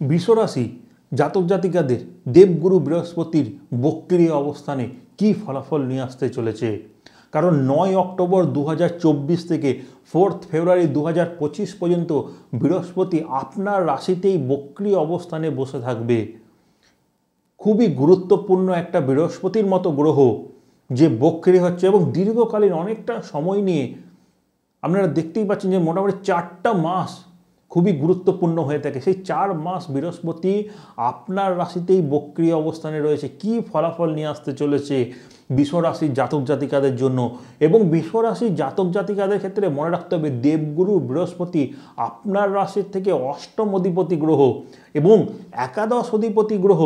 বৃষরাশি জাতক জাতিকাদের দেবগুরু বৃহস্পতির বক্রী অবস্থানে কি ফলাফল নিয়ে আসতে চলেছে, কারণ 9 অক্টোবর 2024 থেকে 4 ফেব্রুয়ারি 2025 পর্যন্ত বৃহস্পতি আপনার রাশিতেই বক্রী অবস্থানে বসে থাকবে। খুবই গুরুত্বপূর্ণ একটা বৃহস্পতির মতো গ্রহ যে বক্রী হচ্ছে এবং দীর্ঘকালীন অনেকটা সময় নিয়ে আপনারা দেখতেই পাচ্ছেন যে মোটামুটি 4টা মাস খুবই গুরুত্বপূর্ণ হয়ে থাকে। সেই 4 মাস বৃহস্পতি আপনার রাশিতেই বক্রী অবস্থানে রয়েছে। কি ফলাফল নিয়ে আসতে চলেছে বৃষরাশির জাতক জাতিকাদের জন্য, এবং বৃষরাশির জাতক জাতিকাদের ক্ষেত্রে মনে রাখতে হবে দেবগুরু বৃহস্পতি আপনার রাশির থেকে 8ম অধিপতি গ্রহ এবং একাদশ অধিপতি গ্রহ।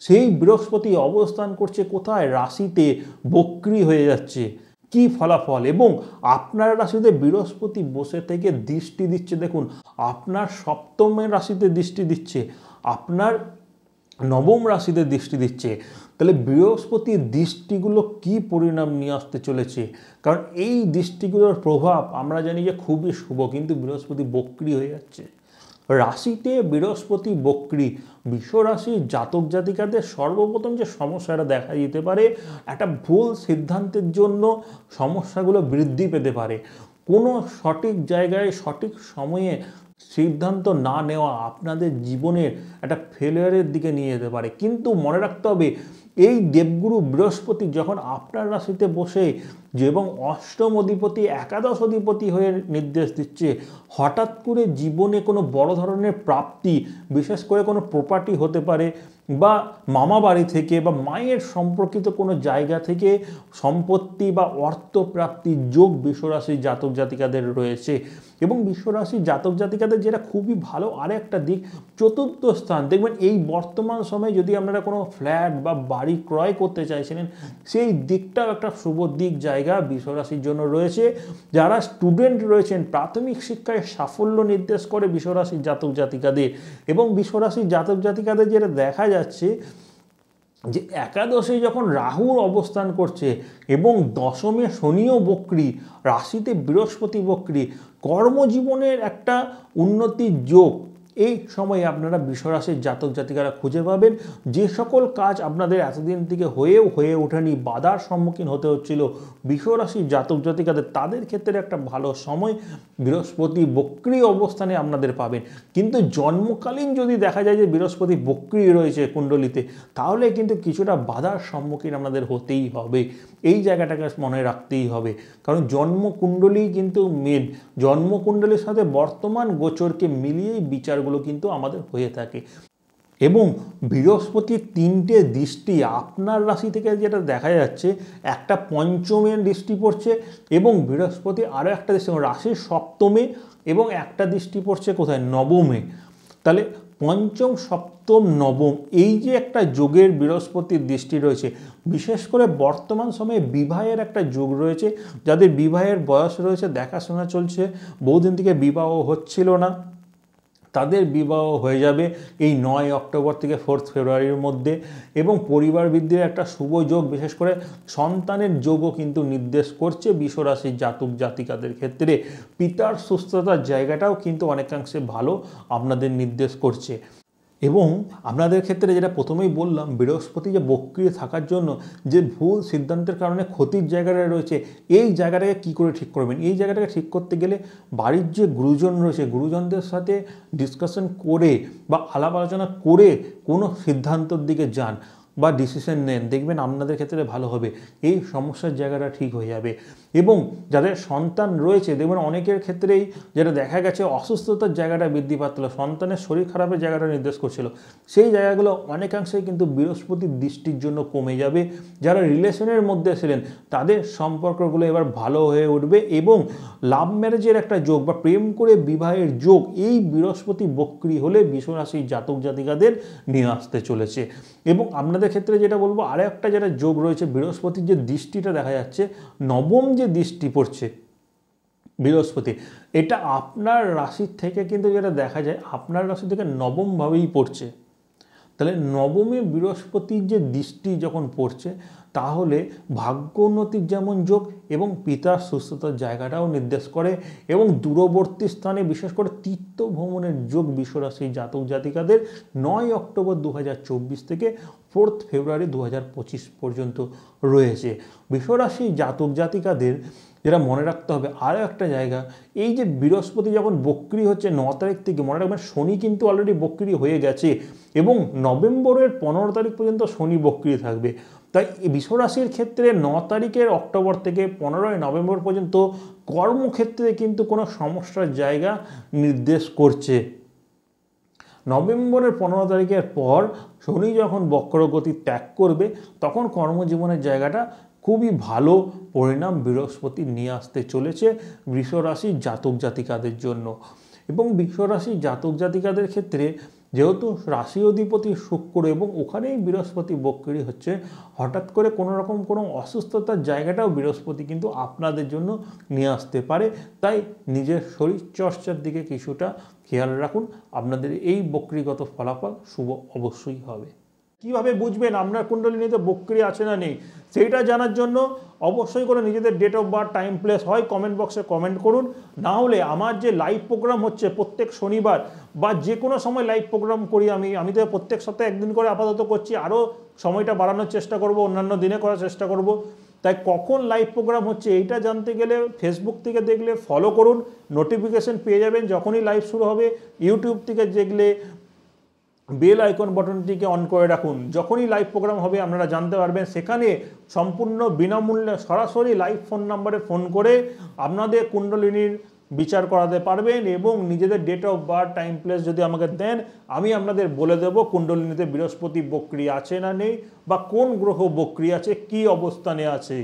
সেই বৃহস্পতি অবস্থান করছে কোথায়? রাশিতে, বক্রী হয়ে যাচ্ছে। কি ফলাফল, এবং আপনার রাশিতে বৃহস্পতি বসে থেকে দৃষ্টি দিচ্ছে। দেখুন, আপনার সপ্তমের রাশিতে দৃষ্টি দিচ্ছে, আপনার নবম রাশিতে দৃষ্টি দিচ্ছে। তাহলে বৃহস্পতির দৃষ্টিগুলো কি পরিণাম নিয়ে আসতে চলেছে, কারণ এই দৃষ্টিগুলোর প্রভাব আমরা জানি যে খুবই শুভ, কিন্তু বৃহস্পতি বক্রী হয়ে যাচ্ছে। রাশিতে বৃহস্পতি বক্রী, বৃষরাশির জাতক জাতিকাদের সর্বপ্রথম যে সমস্যাটা দেখা যেতে পারে, একটা ভুল সিদ্ধান্তের জন্য সমস্যাগুলো বৃদ্ধি পেতে পারে। কোনো সঠিক জায়গায় সঠিক সময়ে সিদ্ধান্ত না নেওয়া আপনাদের জীবনের একটা ফেলিয়ারের দিকে নিয়ে যেতে পারে। কিন্তু মনে রাখতে হবে এই দেবগুরু বৃহস্পতি যখন আপনার রাশিতে বসে যে এবং 8ম অধিপতি একাদশ অধিপতি হয়ে নির্দেশ দিচ্ছে, হঠাৎ করে জীবনে কোনো বড় ধরনের প্রাপ্তি, বিশেষ করে কোনো প্রপার্টি হতে পারে বা মামা বাড়ি থেকে বা মায়ের সম্পর্কিত কোনো জায়গা থেকে সম্পত্তি বা অর্থ প্রাপ্তির যোগ বৃষরাশির জাতক জাতিকাদের রয়েছে। এবং বৃষরাশির জাতক জাতিকাদের যেটা খুবই ভালো আরেকটা দিক, চতুর্থ স্থান। দেখবেন এই বর্তমান সময়ে যদি আপনারা কোনো ফ্ল্যাট বা বাড়ি ক্রয় করতে চাইছিলেন, সেই দিকটাও একটা শুভ দিক জায়গা বৃষরাশির জন্য রয়েছে। যারা স্টুডেন্ট রয়েছেন, প্রাথমিক শিক্ষায় সাফল্য নির্দেশ করে বৃষরাশির জাতক জাতিকাদের। এবং বৃষরাশির জাতক জাতিকাদের যেটা দেখা যাচ্ছে যে একাদশে যখন রাহুর অবস্থান করছে এবং দশমে শনিও বক্রী, রাশিতে বৃহস্পতি বক্রী, কর্মজীবনের একটা উন্নতির যোগ এই সময়ে আপনারা বৃষরাশির জাতক জাতিকারা খুঁজে পাবেন। যে সকল কাজ আপনাদের এতদিন থেকে হয়ে ওঠেনি, বাধার সম্মুখীন হতে হচ্ছিল বৃষরাশির জাতক জাতিকাদের, তাদের ক্ষেত্রে একটা ভালো সময় বৃহস্পতি বক্রী অবস্থানে আপনাদের পাবেন। কিন্তু জন্মকালীন যদি দেখা যায় যে বৃহস্পতি বক্রী রয়েছে কুণ্ডলিতে, তাহলে কিন্তু কিছুটা বাধার সম্মুখীন আপনাদের হতেই হবে। এই জায়গাটাকে মনে রাখতেই হবে, কারণ জন্মকুণ্ডলী কিন্তু মেন। জন্মকুণ্ডলীর সাথে বর্তমান গোচরকে মিলিয়েই বিচারগুলো কিন্তু আমাদের হয়ে থাকে। এবং বৃহস্পতির 3টে দৃষ্টি আপনার রাশি থেকে যেটা দেখা যাচ্ছে, একটা পঞ্চমে দৃষ্টি পড়ছে এবং বৃহস্পতি আরও একটা দৃষ্টি রাশির সপ্তমে, এবং একটা দৃষ্টি পড়ছে কোথায়? নবমে। তাহলে পঞ্চম সপ্তম নবম এই যে একটা যোগের বৃহস্পতির দৃষ্টি রয়েছে, বিশেষ করে বর্তমান সময়ে বিবাহের একটা যোগ রয়েছে। যাদের বিবাহের বয়স রয়েছে, দেখাশোনা চলছে, বহুদিন থেকে বিবাহ হচ্ছিল না, তাদের বিবাহ হয়ে যাবে এই 9 অক্টোবর থেকে 4 ফেব্রুয়ারির মধ্যে। এবং পরিবার বৃদ্ধির একটা শুভ যোগ, বিশেষ করে সন্তানের যোগও কিন্তু নির্দেশ করছে বৃষরাশির জাতক জাতিকাদের ক্ষেত্রে। পিতার সুস্থতার জায়গাটাও কিন্তু অনেকাংশে ভালো আপনাদের নির্দেশ করছে। এবং আপনাদের ক্ষেত্রে যেটা প্রথমেই বললাম, বৃহস্পতি যে বক্রী থাকার জন্য যে ভুল সিদ্ধান্তের কারণে ক্ষতির জায়গাটা রয়েছে, এই জায়গাটাকে কী করে ঠিক করবেন? এই জায়গাটাকে ঠিক করতে গেলে বাড়ির যে গুরুজন রয়েছে, গুরুজনদের সাথে ডিসকাশন করে বা আলাপ আলোচনা করে কোনো সিদ্ধান্তর দিকে যান বা ডিসিশন নেন, দেখবেন আপনাদের ক্ষেত্রে ভালো হবে। এই সমস্যার জায়গাটা ঠিক হয়ে যাবে। এবং যাদের সন্তান রয়েছে, দেখবেন অনেকের ক্ষেত্রেই যেটা দেখা গেছে অসুস্থতার জায়গাটা বৃদ্ধি পাচ্ছিল, সন্তানের শরীর খারাপের জায়গাটা নির্দেশ করছিল, সেই জায়গাগুলো অনেকাংশেই কিন্তু বৃহস্পতির দৃষ্টির জন্য কমে যাবে। যারা রিলেশনের মধ্যে ছিলেন, তাদের সম্পর্কগুলো এবার ভালো হয়ে উঠবে এবং লাভ ম্যারেজের একটা যোগ বা প্রেম করে বিবাহের যোগ এই বৃহস্পতি বক্রী হলে বৃষরাশির জাতক জাতিকাদের নিয়ে আসতে চলেছে। এবং আপনাদের ক্ষেত্রে যেটা বলবো, আরও একটা যেটা যোগ রয়েছে, বৃহস্পতির যে দৃষ্টিটা দেখা যাচ্ছে, নবম যে দৃষ্টি পড়ছে বৃহস্পতি, এটা আপনার রাশির থেকে কিন্তু যেটা দেখা যায় আপনার রাশি থেকে নবমভাবেই পড়ছে। তাহলে নবমে বৃহস্পতির যে দৃষ্টি যখন পড়ছে, তাহলে ভাগ্য উন্নতির যেমন যোগ এবং পিতার সুস্থতার জায়গাটাও নির্দেশ করে এবং দূরবর্তী স্থানে বিশেষ করে তীর্থ ভ্রমণের যোগ বৃষরাশি জাতক জাতিকাদের 9 অক্টোবর 2024 থেকে 4 ফেব্রুয়ারি 2025 পর্যন্ত রয়েছে। বৃষরাশি জাতক জাতিকাদের যেটা মনে রাখতে হবে আরও একটা জায়গা, এই যে বৃহস্পতি যখন বক্রি হচ্ছে 9 তারিখ থেকে, মনে রাখবেন শনি কিন্তু অলরেডি বক্রি হয়ে গেছে এবং নভেম্বরের 15 তারিখ পর্যন্ত শনি বক্রি থাকবে। তাই বৃষরাশির ক্ষেত্রে 9 তারিখের অক্টোবর থেকে 15 নভেম্বর পর্যন্ত কর্মক্ষেত্রে কিন্তু কোনো সমস্যার জায়গা নির্দেশ করছে। নভেম্বরের 15 তারিখের পর শনি যখন বক্রগতি ত্যাগ করবে তখন কর্মজীবনের জায়গাটা খুবই ভালো পরিণাম বৃহস্পতি নিয়ে আসতে চলেছে বৃষরাশি জাতক জাতিকাদের জন্য। এবং বৃষরাশি জাতক জাতিকাদের ক্ষেত্রে যেহেতু রাশি অধিপতি শুক্র এবং ওখানেই বৃহস্পতি বক্রি হচ্ছে, হঠাৎ করে কোনো রকম কোনো অসুস্থতার জায়গাটাও বৃহস্পতি কিন্তু আপনাদের জন্য নিয়ে আসতে পারে। তাই নিজের শরীরচর্চার দিকে কিছুটা খেয়াল রাখুন, আপনাদের এই বক্রিগত ফলাফল শুভ অবশ্যই হবে। কিভাবে বুঝবেন আপনার কুণ্ডলিনীতে বক্রি আছে না নেই সেইটা জানার জন্য অবশ্যই করে নিজেদের date of birth, time, place হয় কমেন্ট বক্সে কমেন্ট করুন, না হলে আমার যে লাইভ প্রোগ্রাম হচ্ছে প্রত্যেক শনিবার বা যে কোনো সময় লাইভ প্রোগ্রাম করি আমি তো প্রত্যেক সপ্তাহে একদিন করে আপাতত করছি, আরও সময়টা বাড়ানোর চেষ্টা করব, অন্যান্য দিনে করার চেষ্টা করব। তাই কখন লাইভ প্রোগ্রাম হচ্ছে এইটা জানতে গেলে ফেসবুক থেকে দেখলে ফলো করুন, নোটিফিকেশন পেয়ে যাবেন যখনই লাইভ শুরু হবে। ইউটিউব থেকে দেখলে বেল আইকন বাটনটিকে অন করে রাখুন, যখনই লাইভ প্রোগ্রাম হবে আপনারা জানতে পারবেন। সেখানে সম্পূর্ণ বিনামূল্যে সরাসরি লাইভ ফোন নাম্বারে ফোন করে আপনাদের কুণ্ডলিনীর বিচার করাতে পারবেন এবং নিজেদের date of birth, time, place যদি আমাকে দেন আমি আপনাদের বলে দেব কুণ্ডলিনীতে বৃহস্পতি বক্রি আছে না নেই বা কোন গ্রহ বক্রি আছে, কি অবস্থানে আছে।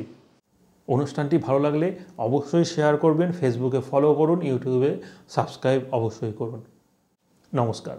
অনুষ্ঠানটি ভালো লাগলে অবশ্যই শেয়ার করবেন, ফেসবুকে ফলো করুন, ইউটিউবে সাবস্ক্রাইব অবশ্যই করুন। নমস্কার।